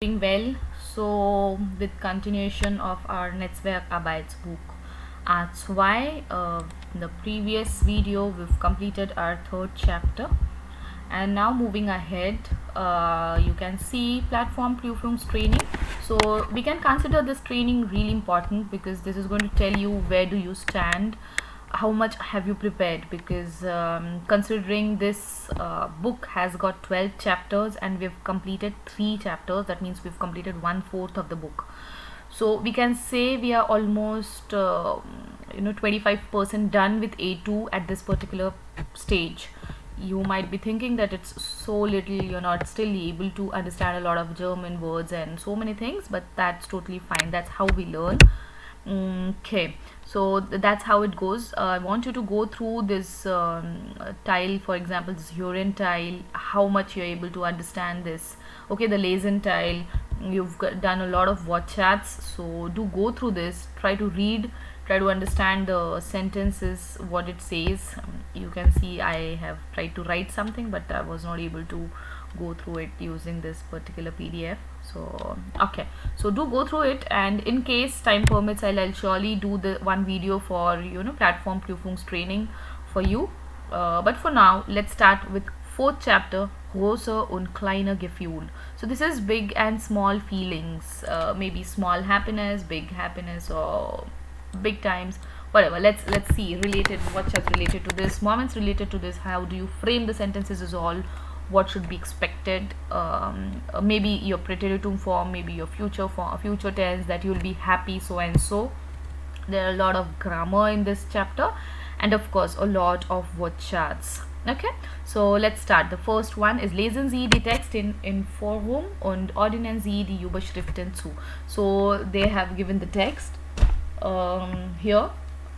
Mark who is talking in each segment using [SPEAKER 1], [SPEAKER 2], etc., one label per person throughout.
[SPEAKER 1] Doing well. So, with continuation of our Netzwerk-Arbeitsbuch A2, in the previous video we've completed our third chapter, and now moving ahead, you can see platform training. So we can consider this training really important because this is going to tell you where do you stand, how much have you prepared, because considering this book has got 12 chapters and we've completed 3 chapters, that means we've completed 1/4 of the book. So we can say we are almost 25% done with A2 at this particular stage. You might be thinking that it's so little, you're not still able to understand a lot of German words and so many things, but that's totally fine. That's how we learn. Okay, so that's how it goes. I want you to go through this tile, for example, this Huron tile, how much you're able to understand this. Okay, the Lazen tile, you've done a lot of watch chats, so do go through this, try to read, try to understand the sentences, what it says. You can see I have tried to write something, but I was not able to go through it using this particular PDF. So okay, so do go through it, and in case time permits, I'll surely do the one video for platform training for you. But for now, let's start with fourth chapter, Große und kleine Gefühl. So this is big and small feelings, maybe small happiness, big happiness, or big times, whatever. Let's see related, what has related to this, moments related to this, how do you frame the sentences is all, what should be expected, maybe your preteritum form, maybe your future form, future tense, that you'll be happy so and so. There are a lot of grammar in this chapter, and of course a lot of word charts. Okay, so let's start. The first one is lesen Sie die Texte in Forum und ordnen Sie die Überschriften zu. So they have given the text here,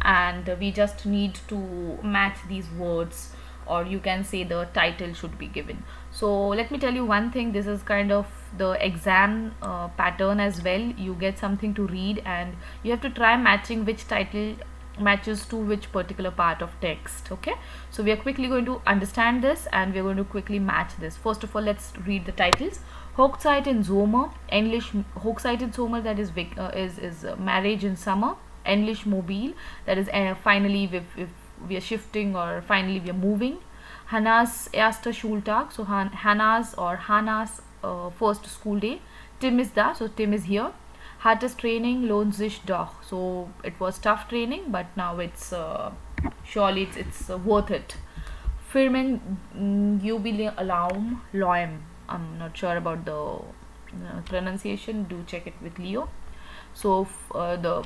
[SPEAKER 1] and we just need to match these words, or you can say the title should be given. So let me tell you one thing, this is kind of the exam pattern as well. You get something to read and you have to try matching which title matches to which particular part of text. Okay, so we are quickly going to understand this and we are going to quickly match this. First of all, let's read the titles. Hochzeit in Sommer, English Hochzeit in Sommer, that is marriage in summer. English Mobil, that is finally if we are shifting, or finally we are moving. Hannah's erster Schultag, so Hannah's first school day. Tim ist da, so Tim is here. Hartes Training lohnt sich doch, so it was tough training, but now it's surely it's worth it. Firmen Jubiläum Loim, I'm not sure about the pronunciation, do check it with Leo. So the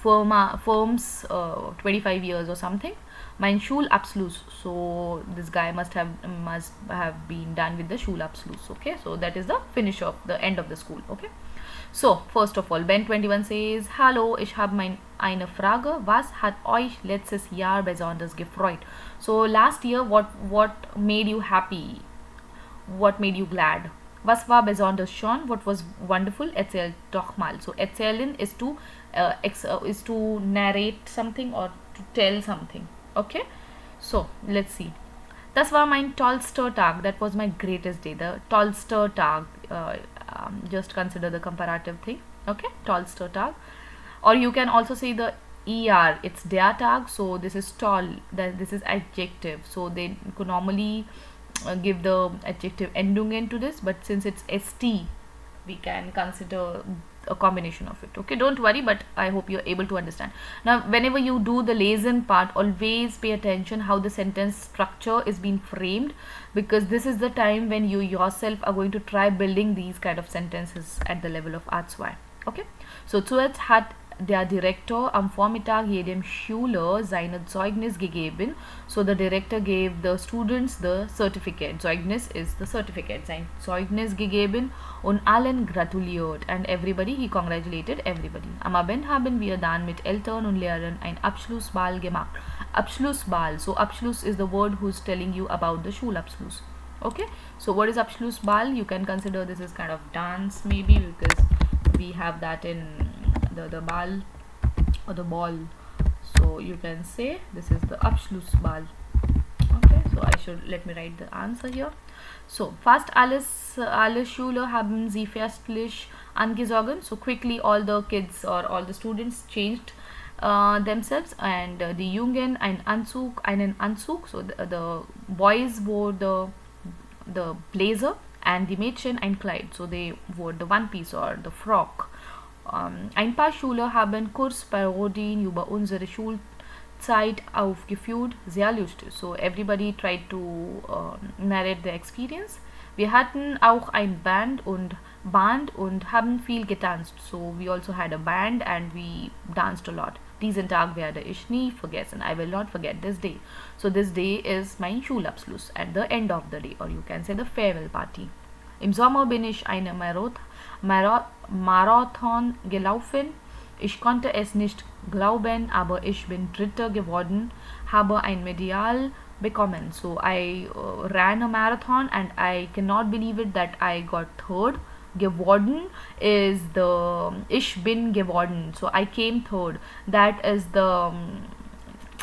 [SPEAKER 1] firm's 25 years or something. Mein Schulabschluss, so this guy must have been done with the Schulabschluss. Okay, so that is the finish of the end of the school. Okay, so first of all, Ben 21 says, hallo, ich habe eine Frage, was hat euch letztes Jahr besonders gefreut? So last year, what made you happy, what made you glad? Was war besonders schön? What was wonderful? Erzähl doch mal. So erzählen is to narrate something or to tell something. Okay, so let's see. Das war mein tollster Tag. That was my greatest day. The tollster Tag. Just consider the comparative thing. Okay, tollster Tag. Or you can also say the er. It's der Tag. So this is toll. This is adjective. So they could normally give the adjective endungen to this, but since it's st, we can consider a combination of it. Okay, don't worry, but I hope you're able to understand. Now whenever you do the lesen part, always pay attention how the sentence structure is being framed, because this is the time when you yourself are going to try building these kind of sentences at the level of A2. Okay, so zuerst hat der Direktor am Vormittag jedem Schüler seine Zeugnis gegeben. So the director gave the students the certificate. Zeugnis is the certificate. Sein Zeugnis gegeben und allen gratuliert. And everybody, he congratulated everybody. Am Abend haben wir dann mit Eltern und Lehrern ein Abschlussball gemacht. Abschlussball. So Abschluss is the word who's telling you about the Schulabschluss. Okay, so what is Abschlussball? You can consider this is kind of dance maybe, because we have that in the ball or the ball, so you can say this is the Abschlussball. Okay, so So I should, let me write the answer here. So fast alle Schüler haben sie festlich angezogen. So quickly all the kids or all the students changed themselves, and die Jungen einen Anzug. So the boys wore the blazer, and die Mädchen ein Kleid. So they wore the one piece or the frock. Ein paar Schüler haben Kurzparodien über unsere Schulzeit aufgeführt, sehr lustig. So everybody tried to narrate the experience. Wir hatten auch ein Band und haben viel getanzt. So we also had a band and we danced a lot. Diesen Tag werde ich nie vergessen. I will not forget this day. So this day is mein Schulabschluss, at the end of the day, or you can say the farewell party. Im Sommer bin ich eine Marathon gelaufen. Ich konnte es nicht glauben, aber ich bin Dritter geworden, habe ein Medaille bekommen. So I ran a marathon and I cannot believe it that I got third. Geworden is the ich bin geworden. So I came third. That is the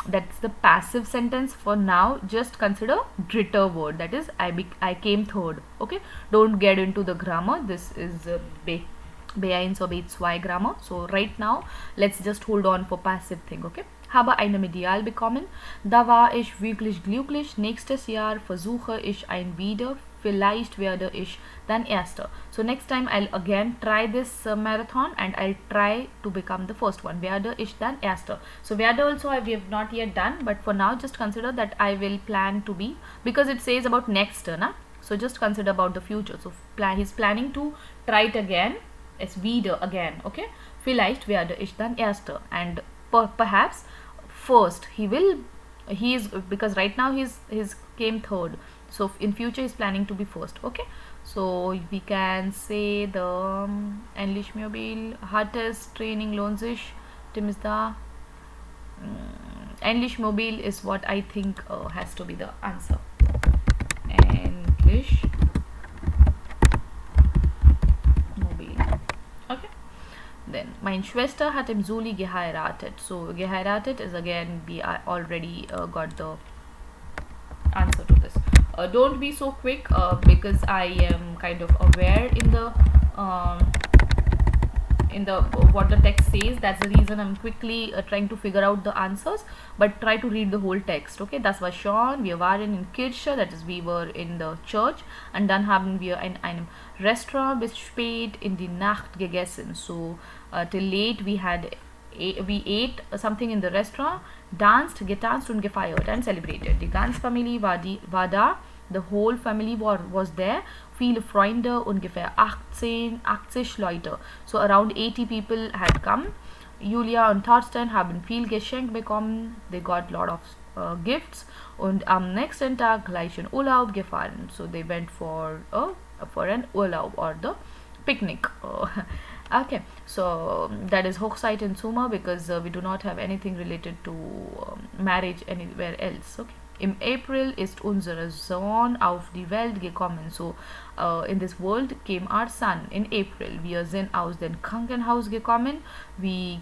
[SPEAKER 1] that's the passive sentence for now. Just consider dritter word, that is I came third. Okay, don't get into the grammar. This is B1 or B2 grammar. So right now let's just hold on for passive thing. Okay, habe eine Medaille bekommen. Da war ich wirklich glücklich. Nächstes Jahr versuche ich ein wieder. Vielleicht werde ich dann Erster. So next time I'll again try this marathon and I'll try to become the first one. Werde ich dann Erster. So werde also we have not yet done, but for now just consider that I will plan to be, because it says about next, na? So just consider about the future. So he's planning to try it again. It's wieder again. Okay. Vielleicht werde ich dann Erster, and perhaps first he is, because right now he's came third. So in future he's planning to be first. Okay, so we can say the English Mobil hartes Training lohnt sich. Tim is the English Mobil is what I think has to be the answer. English Mobil. Okay. Then meine Schwester hat im Juli geheiratet. So geheiratet is again, we already got the answer to this. Don't be so quick because I am kind of aware in the what the text says. That's the reason I'm quickly trying to figure out the answers, but try to read the whole text. Okay, das war schon, wir waren in Kirche, that is we were in the church, and dann haben wir in einem Restaurant bis spät in die Nacht gegessen. So till late we ate something in the restaurant, getanzt und gefeiert and celebrated. Die ganze Familie war da. The whole family was there. Viele Freunde, ungefähr 80 Leute. So around 80 people had come. Julia und Thorsten haben viel Geschenk bekommen. They got lot of gifts. Und am nächsten Tag gleich in Urlaub gefahren. So they went for an Urlaub or the picnic. Okay, so that is Hochzeit in Summer, because we do not have anything related to marriage anywhere else. Okay. Im April ist unser Sohn auf die Welt gekommen. So in this world came our son in April. Wir sind aus dem Krankenhaus gekommen. We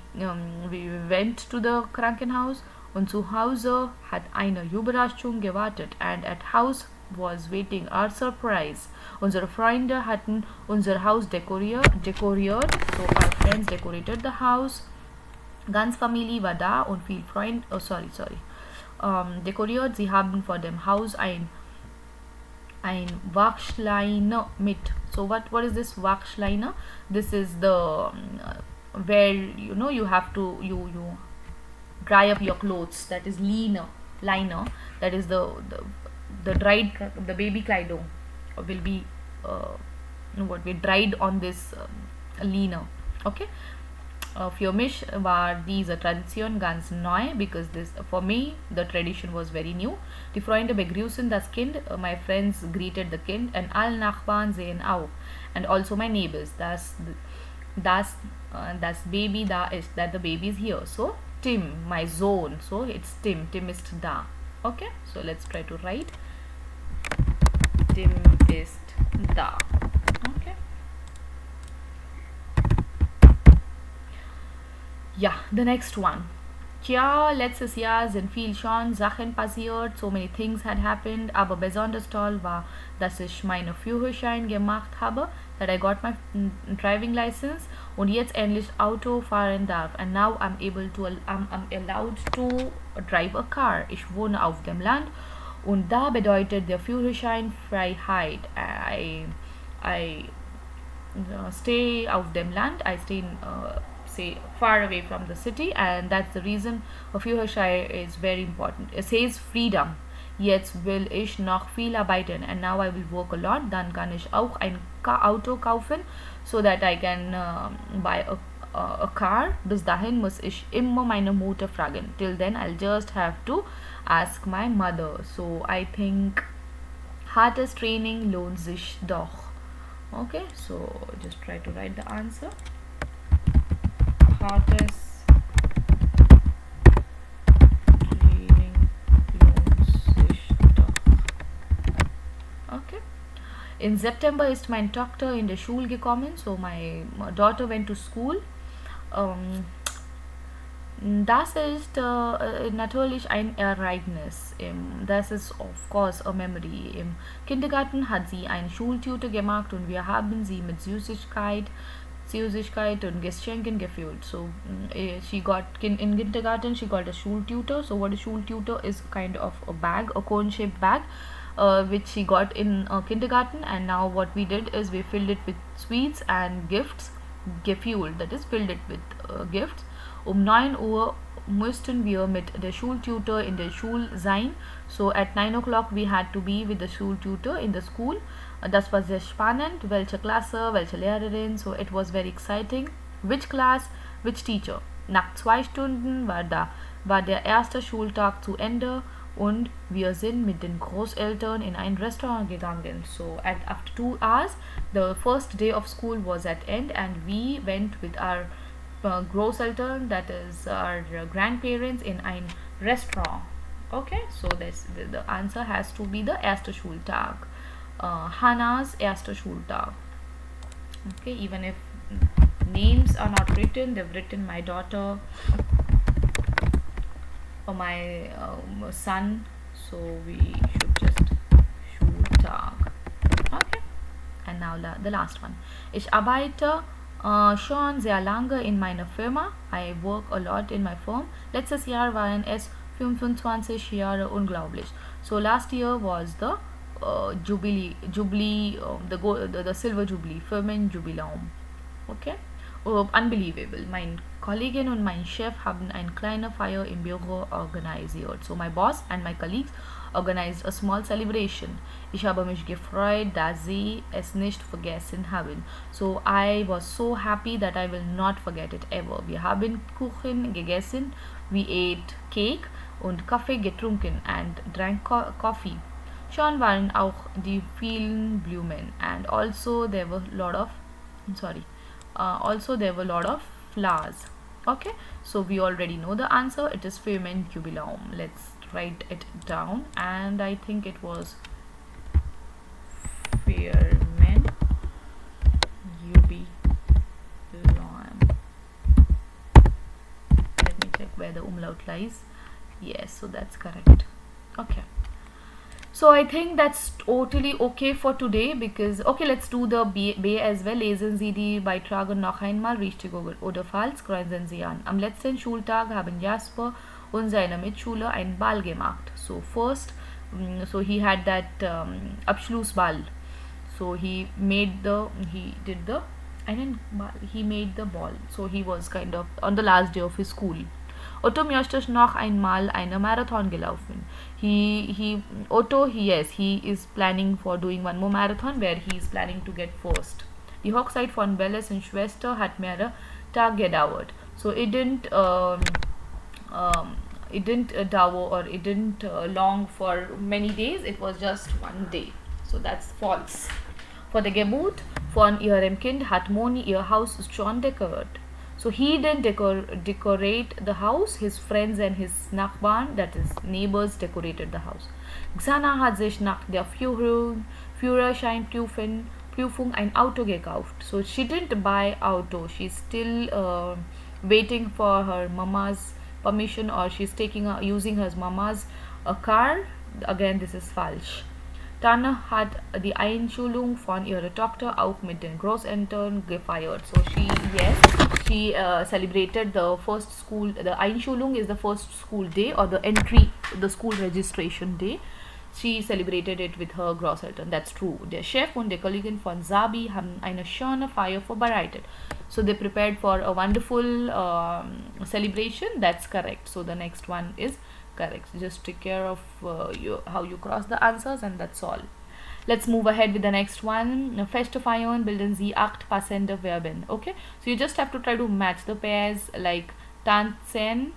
[SPEAKER 1] went to the Krankenhaus, und zu Hause hat eine Überraschung gewartet, and at house was waiting our surprise. Unsere Freunde hatten unser Haus dekoriert. So our friends decorated the house. Ganz Familie war da und viel Freund. Oh, sorry. Dekoriert. Sie haben vor dem Haus ein Wachschleiner mit. So what is this Wachschleiner? This is the where you have to you dry up your clothes. That is liner. That is the baby Kleidung will be what we dried on this liner. Okay. Für mich war diese Tradition ganz neu, because for me the tradition was very new. Die Freunde begrüßen das Kind. My friends greeted the kind, and alle Nachbarn sehen auch, and also my neighbors. Das Baby da ist, that the baby is here. So Tim, my Sohn. So it's Tim ist da. Okay, so let's try to write. Tim ist da. Okay. Yeah, the next one. Tja, letztes Jahr sind viel schon Sachen passiert, so many things had happened, aber besonders toll war, dass ich meine Führerschein gemacht habe, that I got my driving license und jetzt endlich Auto fahren darf. And now I'm allowed to drive a car. Ich wohne auf dem Land und da bedeutet der Führerschein Freiheit. I stay auf dem Land. I stay say far away from the city, and that's the reason a Führerschein is very important. It says freedom. Jetzt will ich noch viel arbeiten, and now I will work a lot. Dann kann ich auch ein Auto kaufen, so that I can buy a car. Bis dahin muss ich immer meine Mutter fragen. Till then I'll just have to ask my mother. So I think hartes Training lohnt sich doch. Okay, so just try to write the answer. Hartes Training lohnt sich doch. Okay. In September ist meine Tochter in die Schule gekommen, so my daughter went to school. Das ist natürlich ein Ereignis. Das ist of course a memory. Im Kindergarten hat sie einen Schultutor gemacht und wir haben sie mit Süßigkeit und Geschenken gefüllt. So she got in kindergarten she got a Schultutor. So what a Schultutor is, kind of a bag, a cone-shaped bag, which she got in kindergarten. And now what we did is we filled it with sweets and gifts, gefüllt, that is filled it with gifts. 9 Uhr mussten wir mit der Schultutor in der Schule sein. So at 9 o'clock we had to be with the Schultutor in the school. Das war sehr spannend. Welche Klasse, welche Lehrerin. So it was very exciting. Which class, which teacher. Nach 2 Stunden war der erste Schultag zu Ende und wir sind mit den Großeltern in ein Restaurant gegangen. So after 2 hours, the first day of school was at end and we went with our Großeltern, that is our grandparents, in ein Restaurant. Okay, so the answer has to be the erste Schultag. Hannah's erster Schultag. Okay, even if names are not written, they've written my daughter or my son, so we should just Schultag. Okay, and now the last one. Ich arbeite schon sehr lange in meiner Firma. I work a lot in my firm. Letztes Jahr waren es 25 Jahre, unglaublich. So last year was the Jubilee, the Silver Jubilee, Firmenjubiläum. Okay, unbelievable. Mein Kollegin und mein Chef haben eine kleine Feier im Büro organisiert. So my boss and my colleagues organized a small celebration. Ich habe mich gefreut, dass sie es nicht vergessen haben. So I was so happy that I will not forget it ever. Wir haben Kuchen gegessen, we ate cake und Kaffee getrunken and drank coffee. Schon waren auch die vielen Blumen, and also there were a lot of flowers. Okay, so we already know the answer. It is Firmenjubiläum. Let's write it down, and I think it was Firmenjubiläum. Let me check where the umlaut lies. Yes, so that's correct. Okay, so I think that's totally okay for today, because okay, let's do the B as well. Lesen Sie die Beiträge noch einmal richtig oder falsch, kreuzen Sie an. Am letzten Schultag haben Jasper und seine Mitschüler einen Ball gemacht. So first, so he had that Abschlussball. So he made the ball. So he was kind of on the last day of his school. Otto möchte noch einmal eine Marathon gelaufen. He is planning for doing one more marathon where he is planning to get first. Die Hochzeit von Belles und Schwester hat mehrere Tage gedauert. So it didn't long for many days. It was just one day. So that's false. Vor der Geburt von ihrem Kind hat Moni ihr Haus schon dekoriert. So he didn't decorate the house. His friends and his Nachbarn, that is neighbors, decorated the house. Xana hat sich nach der Führerscheinprüfung ein Auto gekauft. So she didn't buy auto. She's still waiting for her mama's permission, or she's using her mama's car. Again, this is falsch. Dann hat die Einschulung von ihrer Tochter auch mit den Großeltern gefeiert. So she celebrated the first school. The Einschulung is the first school day, or the school registration day. She celebrated it with her Großeltern. That's true. Der Chef und der Kollegin von Sabi haben eine schöne Feier vorbereitet. So they prepared for a wonderful celebration. That's correct. So the next one is correct. Just take care of how you cross the answers, and that's all. Let's move ahead with the next one. Feste feiern bilden sie 8 passende Verben. Okay, so you just have to try to match the pairs, like tanzen,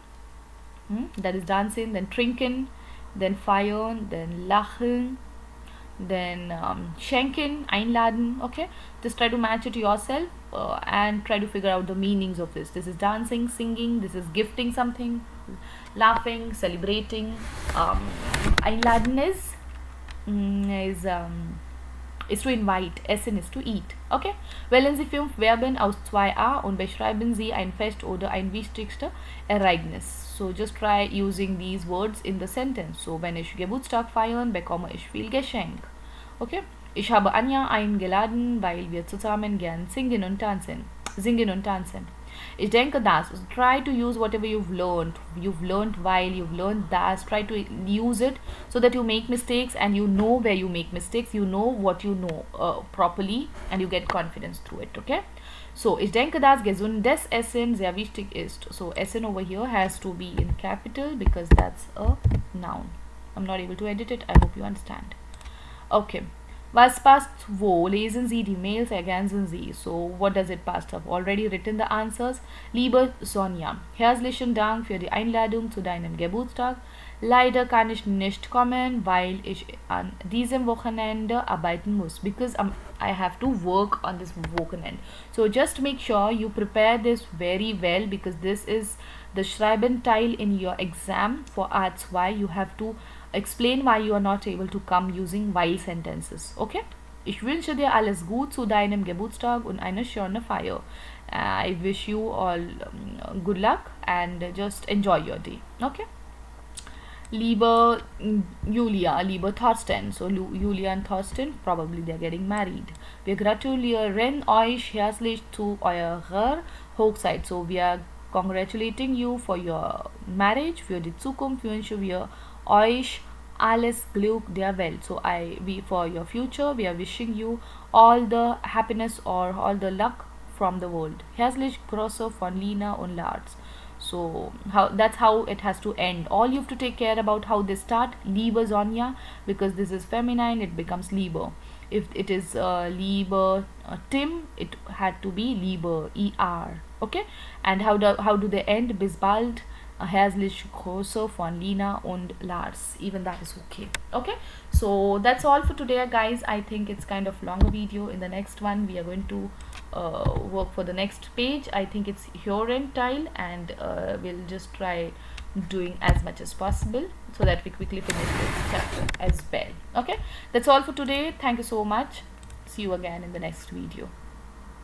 [SPEAKER 1] that is dancing, then trinken, then feiern, then lachen, then schenken, einladen. Okay, just try to match it yourself and try to figure out the meanings of this. This is dancing, singing, this is gifting something, laughing, celebrating. Einladen is to invite, essen is to eat. Okay, wählen Sie 5 Verben aus 2a und beschreiben Sie ein Fest oder ein wichtigstes Ereignis. So just try using these words in the sentence. So, wenn ich Geburtstag feiern, bekomme ich viel Geschenk. Okay, ich habe Anja eingeladen, weil wir zusammen gern singen und tanzen. Ich denke das. Try to use whatever you've learned while you've learned that. Try to use it so that you make mistakes, and you know where you make mistakes, you know what you know properly, and you get confidence through it. Okay, so ich denke dass gesundes Essen sehr wichtig ist. So Essen over here has to be in capital because that's a noun. I'm not able to edit it. I hope you understand. Okay, was passt wo? Lesen Sie die Mails, ergänzen Sie. So what does it pass? I've already written the answers. Liebe Sonja, herzlichen Dank für die Einladung zu deinem Geburtstag. Leider kann ich nicht kommen, weil ich an diesem Wochenende arbeiten muss. Because I have to work on this Wochenende. So just make sure you prepare this very well, because this is the Schreiben Teil in your exam for A2. You have to explain why you are not able to come using while sentences. Okay? Ich wünsche dir alles gut zu deinem Geburtstag und eine schöne Feier. I wish you all good luck and just enjoy your day. Okay? Liebe Julia, liebe Thorsten. So Julia and Thorsten, probably they're getting married. Wir gratulieren euch herzlich zu eurer Hochzeit. So we are congratulating you for your marriage. Für die Zukunft wünschen wir euch alles Glück der Welt. So for your future, we are wishing you all the happiness or all the luck from the world. Herzlich Grüße von Lina und Lars. So that's how it has to end. All you have to take care about how they start. Liebe Sonja, because this is feminine, it becomes Liebe. If it is Liebe Tim, it had to be Liebe, ER. Okay, and how do they end? Bis bald. Herzlich Grüße von Lina und Lars. Even that is okay. Okay, so that's all for today, guys. I think it's kind of longer video. In the next one, we are going to work for the next page. I think it's Tile, and we'll just try doing as much as possible so that we quickly finish this chapter as well. Okay, that's all for today. Thank you so much. See you again in the next video.